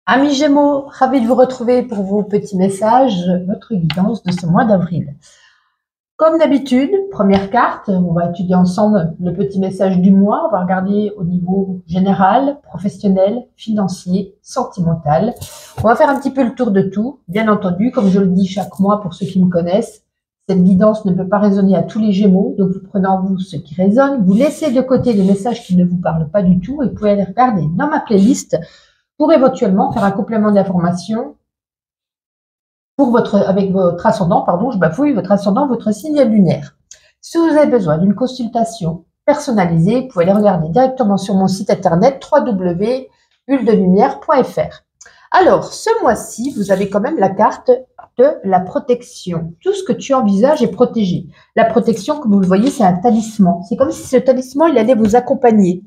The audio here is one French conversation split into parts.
Amis Gémeaux, ravi de vous retrouver pour vos petits messages, votre guidance de ce mois d'avril. Comme d'habitude, première carte, on va étudier ensemble le petit message du mois. On va regarder au niveau général, professionnel, financier, sentimental. On va faire un petit peu le tour de tout. Bien entendu, comme je le dis chaque mois pour ceux qui me connaissent, cette guidance ne peut pas résonner à tous les Gémeaux. Donc, vous prenez en vous ce qui résonne. Vous laissez de côté les messages qui ne vous parlent pas du tout et vous pouvez aller regarder dans ma playlist pour éventuellement faire un complément d'information pour avec votre ascendant, pardon, je bafouille, votre ascendant, votre signe lunaire. Si vous avez besoin d'une consultation personnalisée, vous pouvez aller regarder directement sur mon site internet www.bulledelumière.fr. Alors, ce mois-ci, vous avez quand même la carte de la protection. Tout ce que tu envisages est protégé. La protection, comme vous le voyez, c'est un talisman. C'est comme si ce talisman, il allait vous accompagner.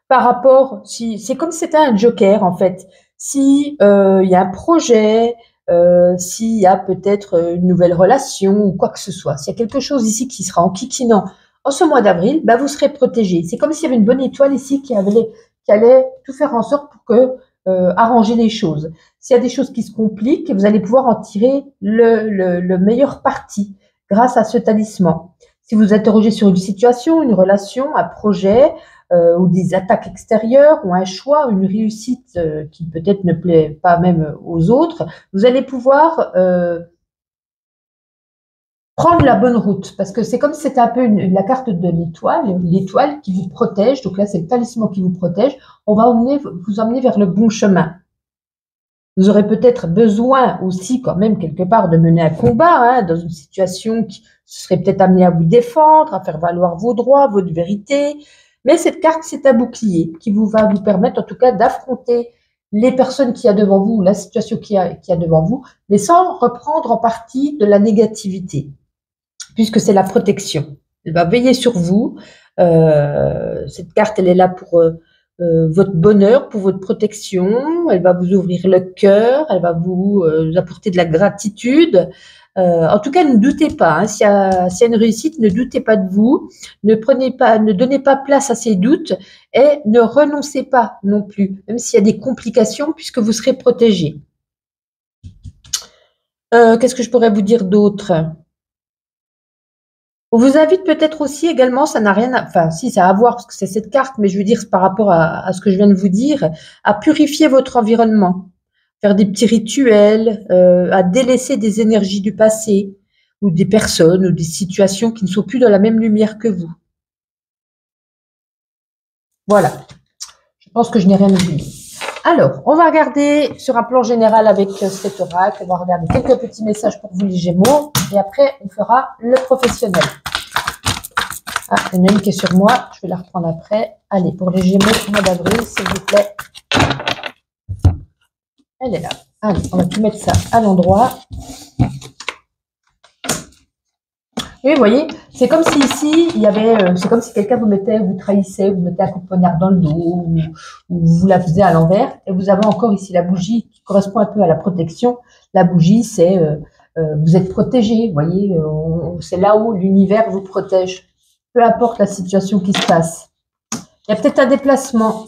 Par rapport, c'est comme si c'était un joker en fait. Si il y a un projet, s'il y a peut-être une nouvelle relation ou quoi que ce soit, s'il y a quelque chose ici qui sera enquiquinant en ce mois d'avril, bah, vous serez protégé. C'est comme s'il y avait une bonne étoile ici qui allait tout faire en sorte pour que arranger les choses. S'il y a des choses qui se compliquent, vous allez pouvoir en tirer le meilleur parti grâce à ce talisman. Si vous interrogez sur une situation, une relation, un projet, ou des attaques extérieures, ou un choix, une réussite qui peut-être ne plaît pas même aux autres, vous allez pouvoir prendre la bonne route, parce que c'est comme si c'était un peu la carte de l'étoile qui vous protège, donc là c'est le talisman qui vous protège, on va vous emmener vers le bon chemin. Vous aurez peut-être besoin aussi quand même quelque part de mener un combat, hein, dans une situation qui serait peut-être amené à vous défendre, à faire valoir vos droits, votre vérité. Mais cette carte, c'est un bouclier qui va vous permettre en tout cas d'affronter les personnes qu'il y a devant vous, la situation qu'il y a devant vous, mais sans reprendre en partie de la négativité, puisque c'est la protection. Elle va veiller sur vous. Cette carte, elle est là pour votre bonheur, pour votre protection. Elle va vous ouvrir le cœur, elle va vous apporter de la gratitude. En tout cas, ne doutez pas. Hein, s'il y a une réussite, ne doutez pas de vous. Ne donnez pas place à ces doutes et ne renoncez pas non plus, même s'il y a des complications, puisque vous serez protégé. Qu'est-ce que je pourrais vous dire d'autre ? On vous invite peut-être aussi également, ça n'a rien à, enfin si ça a à voir parce que c'est cette carte, mais je veux dire par rapport à ce que je viens de vous dire, à purifier votre environnement, faire des petits rituels, à délaisser des énergies du passé ou des personnes ou des situations qui ne sont plus dans la même lumière que vous. Voilà, je pense que je n'ai rien oublié. Alors, on va regarder sur un plan général avec cet oracle, on va regarder quelques petits messages pour vous les Gémeaux, et après on fera le professionnel. Ah, il y en a une qui est sur moi, je vais la reprendre après. Allez, pour les Gémeaux, mois d'avril, s'il vous plaît. Elle est là. Allez, on va tout mettre ça à l'endroit. Oui, vous voyez, c'est comme si ici, il y avait, c'est comme si quelqu'un vous trahissait, vous mettait un coup de poignard dans le dos, ou vous la faisiez à l'envers. Et vous avez encore ici la bougie qui correspond un peu à la protection. La bougie, c'est, vous êtes protégé, vous voyez, c'est là où l'univers vous protège. Peu importe la situation qui se passe. Il y a peut-être un déplacement.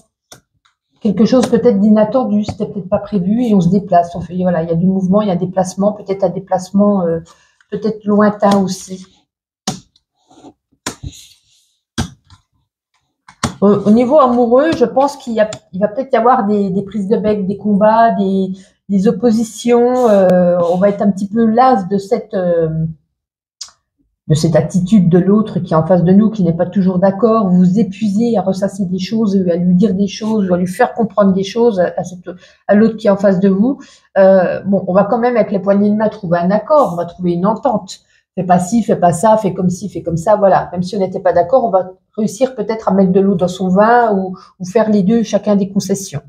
Quelque chose peut-être d'inattendu, c'était peut-être pas prévu et on se déplace. On fait, voilà, il y a du mouvement, il y a un déplacement, peut-être un déplacement peut-être lointain aussi. Au niveau amoureux, je pense il va peut-être y avoir des prises de bec, des combats, des oppositions. On va être un petit peu las de cette attitude de l'autre qui est en face de nous, qui n'est pas toujours d'accord. Vous vous épuisez à ressasser des choses, à lui dire des choses, ou à lui faire comprendre des choses à l'autre qui est en face de vous. Bon, on va quand même avec les poignées de main trouver un accord, on va trouver une entente. Fais pas ci, fais pas ça, fais comme ci, fais comme ça, voilà. Même si on n'était pas d'accord, on va réussir peut-être à mettre de l'eau dans son vin ou faire les deux, chacun des concessions.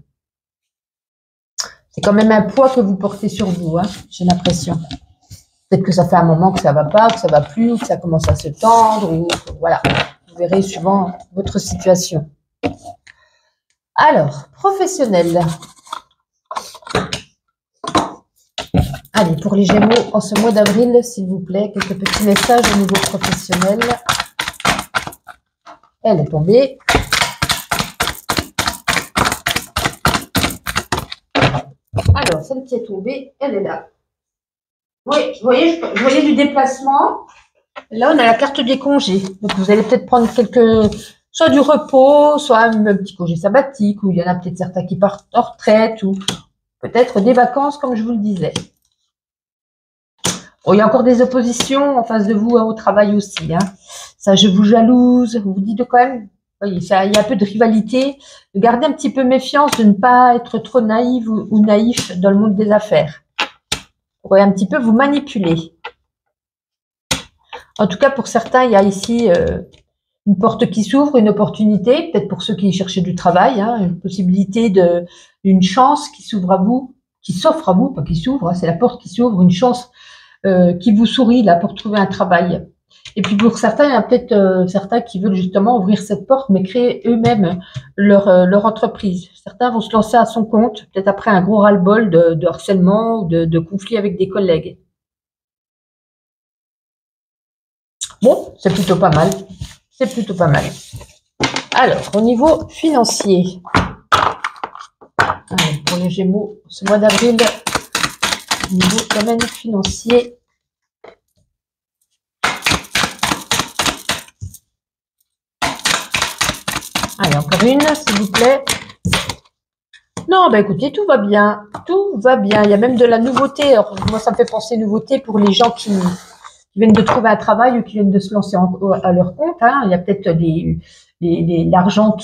C'est quand même un poids que vous portez sur vous, hein, j'ai l'impression. Peut-être que ça fait un moment que ça va pas, que ça va plus, ou que ça commence à se tendre, ou voilà. Vous verrez suivant votre situation. Alors, professionnel. Allez, pour les Gémeaux, en ce mois d'avril, s'il vous plaît, quelques petits messages au niveau professionnel. Elle est tombée. Alors, celle qui est tombée, elle est là. Oui, vous voyez du déplacement. Là, on a la carte des congés. Donc, vous allez peut-être prendre soit du repos, soit un petit congé sabbatique, ou il y en a peut-être certains qui partent en retraite, ou peut-être des vacances, comme je vous le disais. Bon, il y a encore des oppositions en face de vous, hein, au travail aussi. Hein. Ça, je vous jalouse. Vous dites quand même, voyez, il y a un peu de rivalité. Gardez un petit peu méfiance de ne pas être trop naïve ou naïf dans le monde des affaires. Vous pourrez un petit peu vous manipuler. En tout cas, pour certains, il y a ici une porte qui s'ouvre, une opportunité, peut-être pour ceux qui cherchaient du travail, hein, une possibilité une chance qui s'ouvre à vous, qui s'offre à vous, pas qui s'ouvre, hein, c'est la porte qui s'ouvre, une chance qui vous sourit là pour trouver un travail. Et puis pour certains, il y a peut-être certains qui veulent justement ouvrir cette porte, mais créer eux-mêmes leur entreprise. Certains vont se lancer à son compte, peut-être après un gros ras-le-bol de harcèlement ou de conflits avec des collègues. Bon, c'est plutôt pas mal. C'est plutôt pas mal. Alors, au niveau financier, allez, pour les Gémeaux, ce mois d'avril, au niveau domaine financier, allez, encore une, s'il vous plaît. Non, bah écoutez, tout va bien. Tout va bien. Il y a même de la nouveauté. Alors, moi, ça me fait penser nouveauté pour les gens qui viennent de trouver un travail ou qui viennent de se lancer à leur compte. Hein. Il y a peut-être l'argent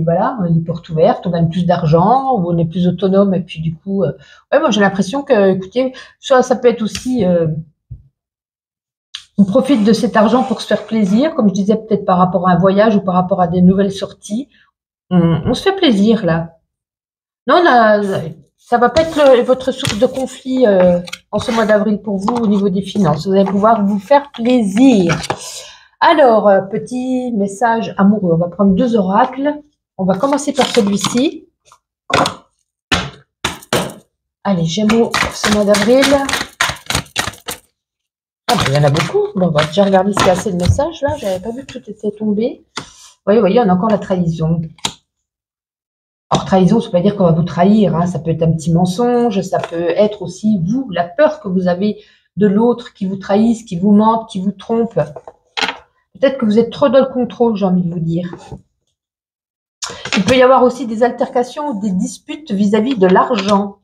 voilà, les portes ouvertes, on gagne plus d'argent, ou on est plus autonome. Et puis du coup, ouais, moi j'ai l'impression que, écoutez, soit ça peut être aussi, on profite de cet argent pour se faire plaisir, comme je disais, peut-être par rapport à un voyage ou par rapport à des nouvelles sorties. On se fait plaisir là. Non, là, ça va pas être votre source de conflit en ce mois d'avril pour vous au niveau des finances. Vous allez pouvoir vous faire plaisir. Alors, petit message amoureux. On va prendre 2 oracles. On va commencer par celui-ci. Allez, Gémeaux pour ce mois d'avril. Ah, ben, il y en a beaucoup. Bon, on va déjà regarder s'il y a assez de messages là. J'avais pas vu que tout était tombé. Vous voyez, on a encore la trahison. Alors, trahison, ça ne veut pas dire qu'on va vous trahir. Hein. Ça peut être un petit mensonge. Ça peut être aussi, vous, la peur que vous avez de l'autre qui vous trahisse, qui vous mente, qui vous trompe. Peut-être que vous êtes trop dans le contrôle, j'ai envie de vous dire. Il peut y avoir aussi des altercations, des disputes vis-à-vis de l'argent.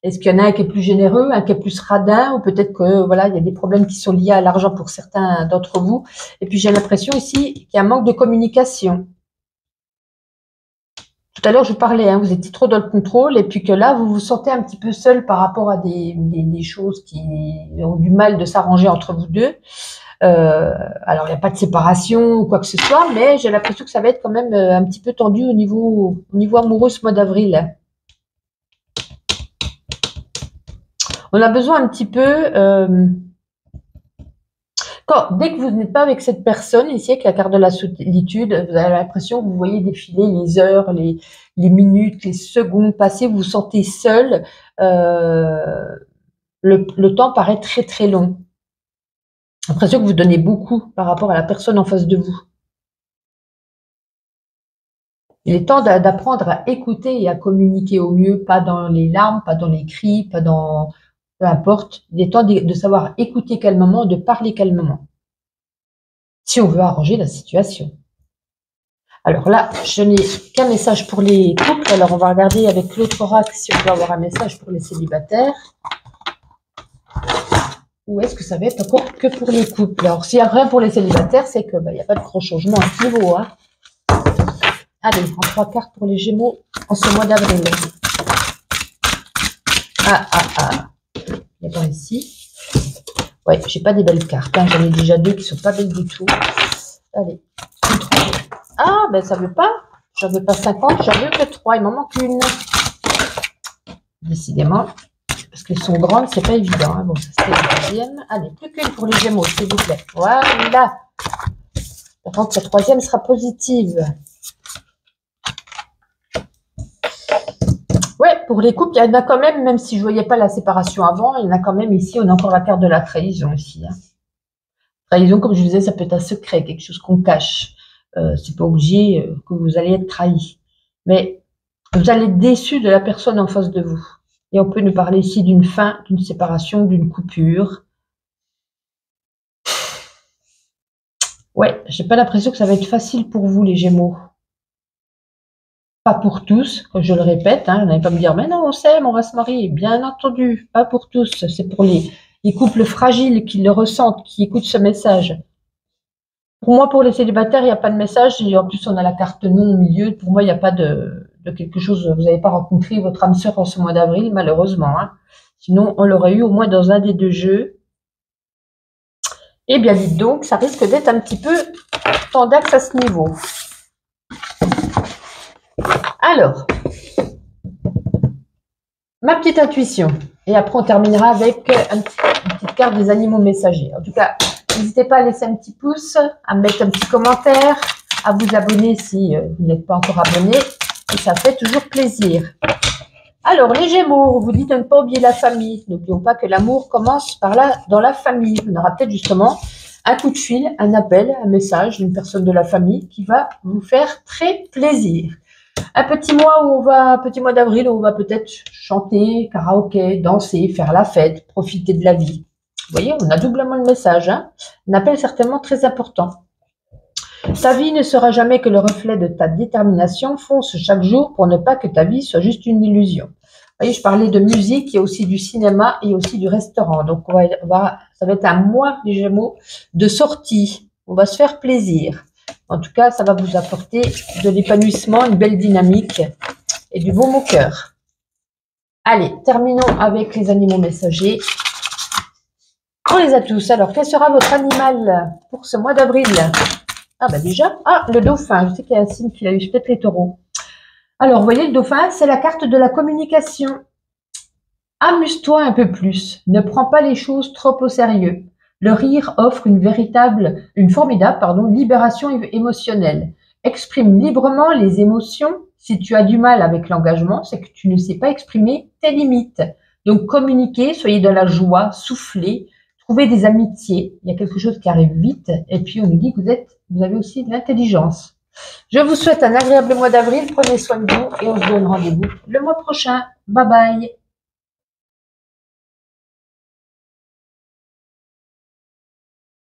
Est-ce qu'il y en a un qui est plus généreux, un qui est plus radin, ou peut-être que voilà, il y a des problèmes qui sont liés à l'argent pour certains d'entre vous. Et puis j'ai l'impression ici qu'il y a un manque de communication. Tout à l'heure, je vous parlais, hein, vous étiez trop dans le contrôle, et puis que là, vous vous sentez un petit peu seul par rapport à des choses qui ont du mal de s'arranger entre vous deux. Alors, il n'y a pas de séparation ou quoi que ce soit, mais j'ai l'impression que ça va être quand même un petit peu tendu au niveau amoureux ce mois d'avril. On a besoin un petit peu... dès que vous n'êtes pas avec cette personne, ici avec la carte de la solitude, vous avez l'impression que vous voyez défiler les heures, les minutes, les secondes passées, vous vous sentez seul. Le temps paraît très très long. L'impression que vous donnez beaucoup par rapport à la personne en face de vous. Il est temps d'apprendre à écouter et à communiquer au mieux, pas dans les larmes, pas dans les cris, pas dans... Peu importe. Il est temps de savoir écouter calmement, de parler calmement. Si on veut arranger la situation. Alors là, je n'ai qu'un message pour les couples. Alors on va regarder avec l'autre oracle si on peut avoir un message pour les célibataires. Ou est-ce que ça va être encore que pour les couples? Alors, s'il n'y a rien pour les célibataires, c'est que il n'y a pas de gros changement à ce niveau. Hein. Allez, en 3 cartes pour les Gémeaux en ce mois d'avril. Il n'y a pas ici. Ouais, j'ai pas des belles cartes. Hein. J'en ai déjà 2 qui sont pas belles du tout. Allez. Ah, ben ça veut pas. J'en veux pas 50, j'en veux que 3. Il m'en manque une. Décidément. Parce qu'elles sont grandes, c'est pas évident. Hein. Bon, ça c'était la deuxième. Allez, plus qu'une pour les Gémeaux, s'il vous plaît. Voilà. Par contre, la 3e sera positive. Ouais, pour les couples, il y en a quand même si je ne voyais pas la séparation avant, il y en a quand même ici, on a encore la carte de la trahison ici. Hein. Trahison, comme je vous disais, ça peut être un secret, quelque chose qu'on cache. C'est pas obligé que vous allez être trahi. Mais vous allez être déçu de la personne en face de vous. Et on peut nous parler ici d'une fin, d'une séparation, d'une coupure. Ouais, j'ai pas l'impression que ça va être facile pour vous, les Gémeaux. Pas pour tous, comme je le répète, hein, vous n'allez pas me dire, mais non, on s'aime, on va se marier. Bien entendu, pas pour tous. C'est pour les couples fragiles qui le ressentent, qui écoutent ce message. Pour moi, pour les célibataires, il n'y a pas de message. Et en plus, on a la carte non au milieu. Pour moi, il n'y a pas de quelque chose. Vous n'avez pas rencontré votre âme sœur en ce mois d'avril, malheureusement. Hein. Sinon, on l'aurait eu au moins dans un des deux jeux. Eh bien, dites donc, ça risque d'être un petit peu tendax à ce niveau. Alors, ma petite intuition. Et après, on terminera avec une petite carte des animaux messagers. En tout cas, n'hésitez pas à laisser un petit pouce, à mettre un petit commentaire, à vous abonner si vous n'êtes pas encore abonné. Et ça fait toujours plaisir. Alors, les Gémeaux, on vous dit de ne pas oublier la famille. N'oublions pas que l'amour commence par là, dans la famille. On aura peut-être justement un coup de fil, un appel, un message d'une personne de la famille qui va vous faire très plaisir. Un petit mois d'avril où on va peut-être chanter, karaoké, danser, faire la fête, profiter de la vie. Vous voyez, on a doublement le message. Hein, un appel certainement très important. Ta vie ne sera jamais que le reflet de ta détermination. Fonce chaque jour pour ne pas que ta vie soit juste une illusion. Vous voyez, je parlais de musique, il y a aussi du cinéma et aussi du restaurant. Donc, ça va être un mois, les Gémeaux, de sortie. On va se faire plaisir. En tout cas, ça va vous apporter de l'épanouissement, une belle dynamique et du baume au cœur. Allez, terminons avec les animaux messagers. On les a tous. Alors, quel sera votre animal pour ce mois d'avril? Ah bah déjà, le dauphin. Je sais qu'il y a un signe qu'il a eu, peut-être les taureaux. Alors, vous voyez, le dauphin, c'est la carte de la communication. Amuse-toi un peu plus. Ne prends pas les choses trop au sérieux. Le rire offre une formidable libération émotionnelle. Exprime librement les émotions. Si tu as du mal avec l'engagement, c'est que tu ne sais pas exprimer tes limites. Donc, communiquez, soyez dans la joie, soufflez, trouvez des amitiés. Il y a quelque chose qui arrive vite. Et puis, on nous dit que vous avez aussi de l'intelligence. Je vous souhaite un agréable mois d'avril. Prenez soin de vous et on se donne rendez-vous le mois prochain. Bye bye.